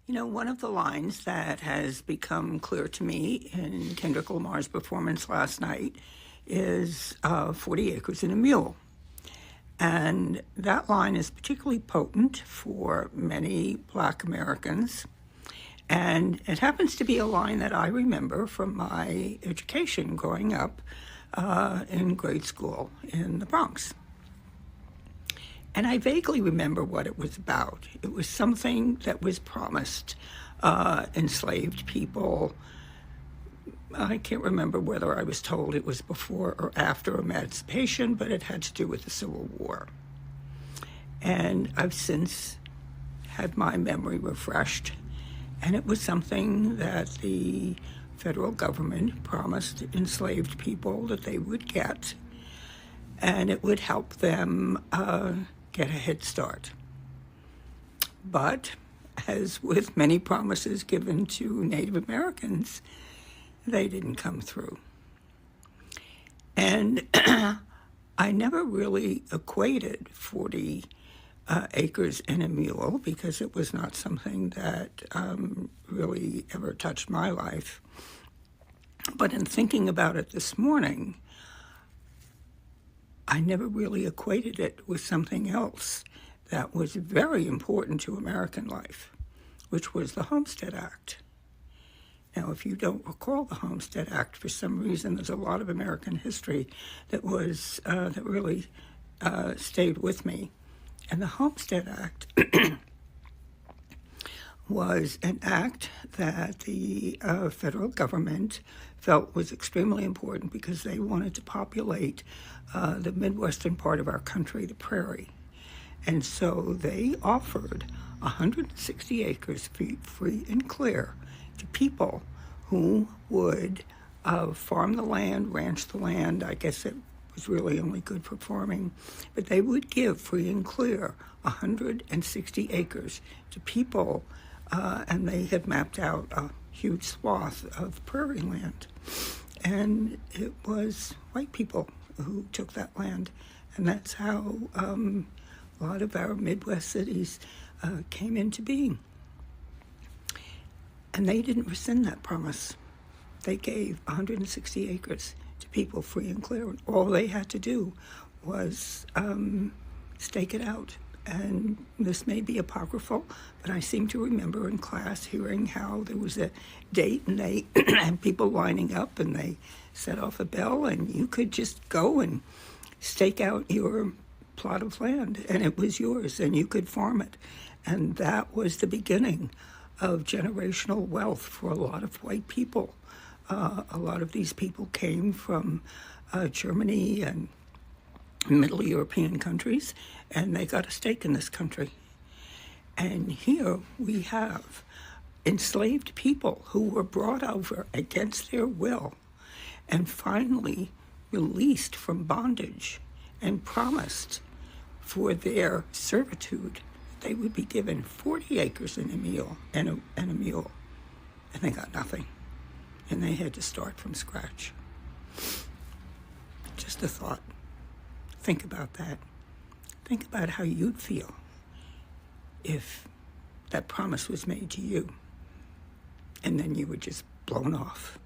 You know, one of the lines that has become clear to me in Kendrick Lamar's performance last night is 40 acres and a mule. And that line is particularly potent for many Black Americans. And it happens to be a line that I remember from my education growing up in grade school in the Bronx. And I vaguely remember what it was about. It was something that was promised enslaved people. I can't remember whether I was told it was before or after emancipation, but it had to do with the Civil War. And I've since had my memory refreshed, and it was something that the federal government promised enslaved people that they would get, and it would help them get a head start. But as with many promises given to Native Americans, they didn't come through. And I never really equated 40 acres and a mule because it was not something that really ever touched my life. But in thinking about it this morning, I never really equated it with something else that was very important to American life, which was the Homestead Act. Now, if you don't recall the Homestead Act, for some reason, there's a lot of American history that was that really stayed with me. And the Homestead Act was an act that the federal government felt was extremely important because they wanted to populate the Midwestern part of our country, the prairie. And so they offered 160 acres free and clear to people who would farm the land, ranch the land. I guess it was really only good for farming, but they would give free and clear 160 acres to people, and they had mapped out a huge swath of prairie land. And it was white people who took that land, and that's how a lot of our Midwest cities came into being. And they didn't rescind that promise. They gave 160 acres to people free and clear. And all they had to do was stake it out. And this may be apocryphal, but I seem to remember in class hearing how there was a date and they had people lining up and they set off a bell and you could just go and stake out your plot of land and it was yours and you could farm it. And that was the beginning of generational wealth for a lot of white people. A lot of these people came from Germany and Middle European countries, and they got a stake in this country. And here we have enslaved people who were brought over against their will and finally released from bondage and promised for their servitude they would be given 40 acres and a mule, and a mule, and they got nothing. And they had to start from scratch. Just a thought. Think about that. Think about how you'd feel if that promise was made to you, and then you were just blown off.